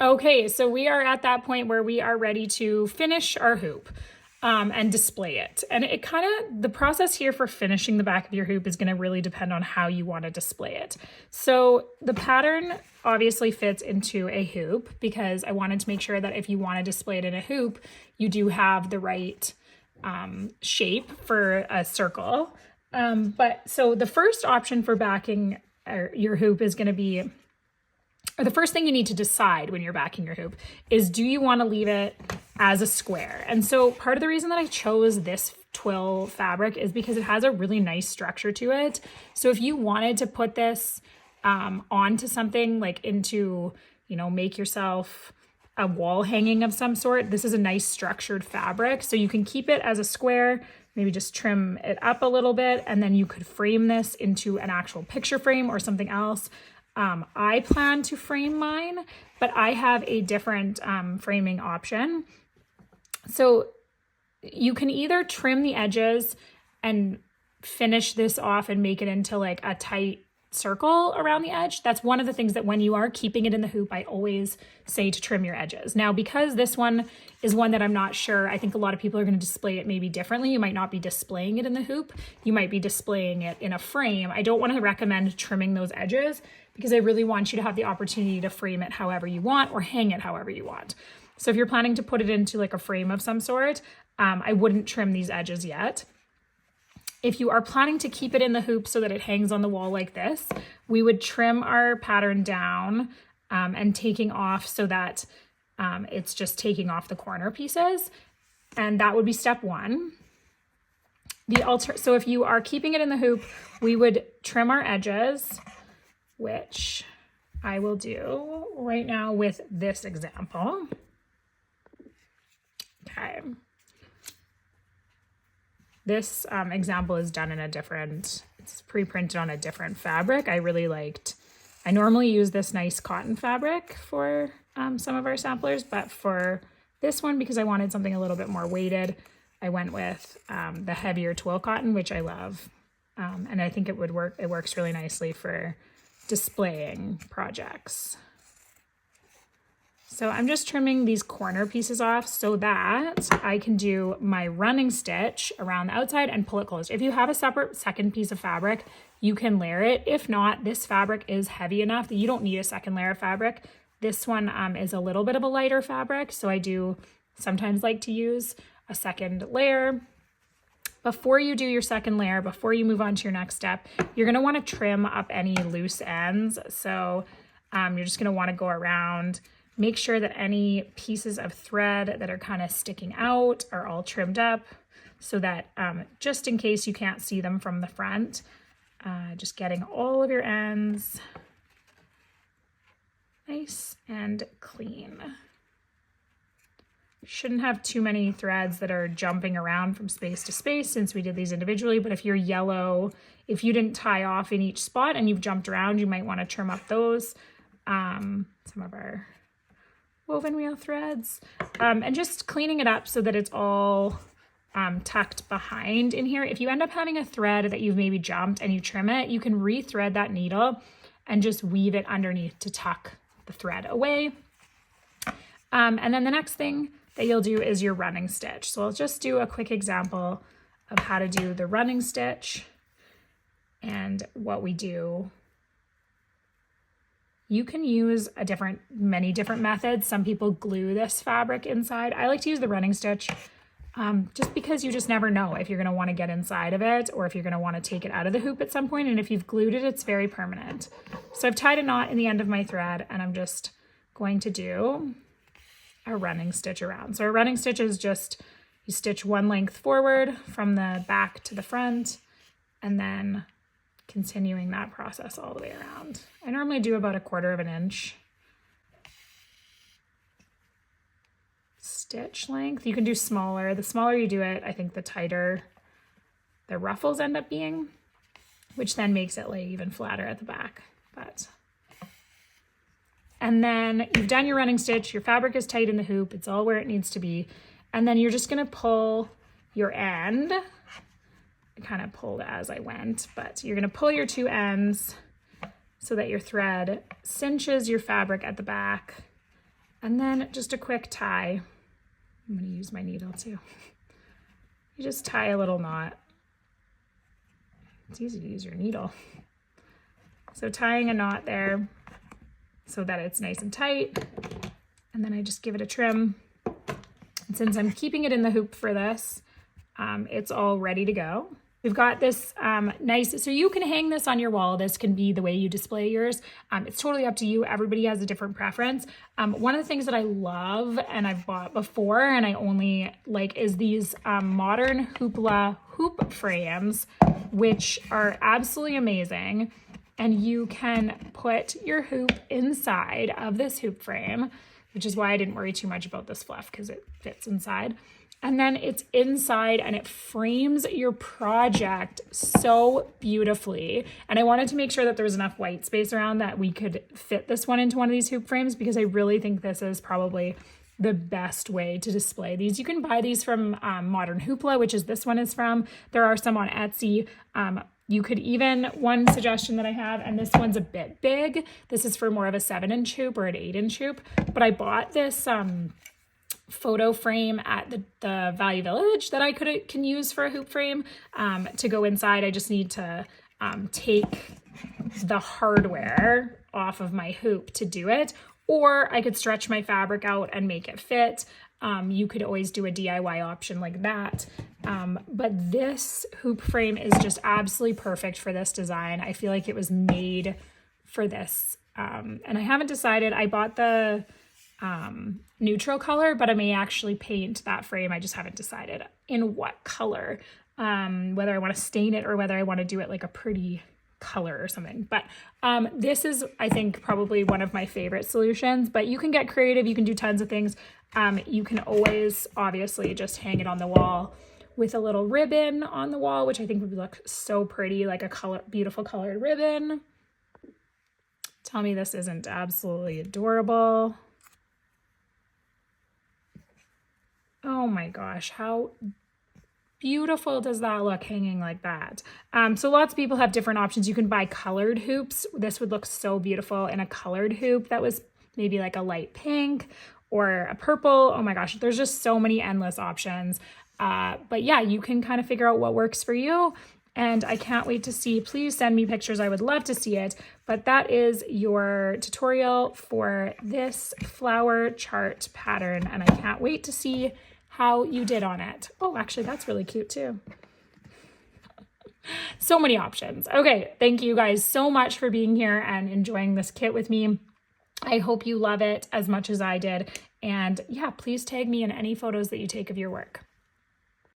Okay, so we are at that point where we are ready to finish our hoop and display it. And it kind of, the process here for finishing the back of your hoop is going to really depend on how you want to display it. So the pattern obviously fits into a hoop because I wanted to make sure that if you want to display it in a hoop, you do have the right shape for a circle. But so the first option for backing your hoop is going to be, or the first thing you need to decide when you're backing your hoop is, do you want to leave it as a square? And so part of the reason that I chose this twill fabric is because it has a really nice structure to it. So if you wanted to put this onto something, like into, make yourself a wall hanging of some sort, this is a nice structured fabric. So you can keep it as a square, maybe just trim it up a little bit, and then you could frame this into an actual picture frame or something else. I plan to frame mine, but I have a different framing option. So you can either trim the edges and finish this off and make it into like a tight circle around the edge. That's one of the things that when you are keeping it in the hoop, I always say to trim your edges. Now, because this one is one that I'm not sure, I think a lot of people are going to display it maybe differently. You might not be displaying it in the hoop. You might be displaying it in a frame. I don't want to recommend trimming those edges because I really want you to have the opportunity to frame it however you want or hang it however you want. So if you're planning to put it into like a frame of some sort, I wouldn't trim these edges yet. If you are planning to keep it in the hoop so that it hangs on the wall like this, we would trim our pattern down and taking off so that it's just taking off the corner pieces. And that would be step one. So if you are keeping it in the hoop, we would trim our edges, which I will do right now with this example. Okay. This example is done in it's pre-printed on a different fabric. I normally use this nice cotton fabric for some of our samplers, but for this one, because I wanted something a little bit more weighted, I went with the heavier twill cotton, which I love. And I think it would work. It works really nicely for displaying projects. So I'm just trimming these corner pieces off so that I can do my running stitch around the outside and pull it closed. If you have a separate second piece of fabric, you can layer it. If not, this fabric is heavy enough that you don't need a second layer of fabric. This one is a little bit of a lighter fabric, so I do sometimes like to use a second layer. Before you do your second layer, before you move on to your next step, you're gonna wanna trim up any loose ends. So you're just gonna wanna go around, make sure that any pieces of thread that are kind of sticking out are all trimmed up so that just in case you can't see them from the front, just getting all of your ends nice and clean. Shouldn't have too many threads that are jumping around from space to space since we did these individually, but if you're yellow, if you didn't tie off in each spot and you've jumped around, you might want to trim up those. Some of our woven wheel threads, and just cleaning it up so that it's all tucked behind in here. If you end up having a thread that you've maybe jumped and you trim it, you can re-thread that needle and just weave it underneath to tuck the thread away. And then the next thing that you'll do is your running stitch. So I'll just do a quick example of how to do the running stitch and what we do. You can use many different methods. Some people glue this fabric inside. I like to use the running stitch just because you just never know if you're gonna wanna get inside of it or if you're gonna wanna take it out of the hoop at some point. And if you've glued it, it's very permanent. So I've tied a knot in the end of my thread and I'm just going to do a running stitch around. So a running stitch is just, you stitch one length forward from the back to the front and then continuing that process all the way around. I normally do about 1/4 inch stitch length. You can do smaller. The smaller you do it, I think the tighter the ruffles end up being, which then makes it lay even flatter at the back. And then you've done your running stitch, your fabric is tight in the hoop, it's all where it needs to be. And then you're just gonna pull your end. I kind of pulled as I went, but you're gonna pull your two ends so that your thread cinches your fabric at the back And then just a quick tie. I'm going to use my needle too. You just tie a little knot. It's easy to use your needle. So tying a knot there so that it's nice and tight. And then I just give it a trim. And since I'm keeping it in the hoop for this, it's all ready to go. We've got this nice, so you can hang this on your wall. This can be the way you display yours. It's totally up to you. Everybody has a different preference. One of the things that I love and I've bought before and I only like is these modern Hoopla hoop frames, which are absolutely amazing. And you can put your hoop inside of this hoop frame, which is why I didn't worry too much about this fluff because it fits inside. And then it's inside and it frames your project so beautifully. And I wanted to make sure that there was enough white space around that we could fit this one into one of these hoop frames because I really think this is probably the best way to display these. You can buy these from Modern Hoopla, which is this one is from. There are some on Etsy. You could even, one suggestion that I have, and this one's a bit big. This is for more of a 7-inch hoop or an 8-inch hoop, but I bought this photo frame at the Value Village that I can use for a hoop frame to go inside. I just need to take the hardware off of my hoop to do it, or I could stretch my fabric out and make it fit. You could always do a DIY option like that. But this hoop frame is just absolutely perfect for this design. I feel like it was made for this. And I haven't decided. I bought the neutral color, but I may actually paint that frame. I just haven't decided in what color, whether I want to stain it or whether I want to do it like a pretty color or something. But this is, I think, probably one of my favorite solutions, but you can get creative. You can do tons of things. You can always obviously just hang it on the wall with a little ribbon on the wall, which I think would look so pretty, like a beautiful colored ribbon. Tell me this isn't absolutely adorable. Oh my gosh, how beautiful does that look hanging like that? So lots of people have different options. You can buy colored hoops. This would look so beautiful in a colored hoop that was maybe like a light pink or a purple. Oh my gosh, there's just so many endless options. But yeah, you can kind of figure out what works for you. And I can't wait to see. Please send me pictures. I would love to see it. But that is your tutorial for this flower chart pattern. And I can't wait to see how you did on it. Oh, actually, that's really cute too. So many options. Okay, thank you guys so much for being here and enjoying this kit with me. I hope you love it as much as I did. And yeah, please tag me in any photos that you take of your work.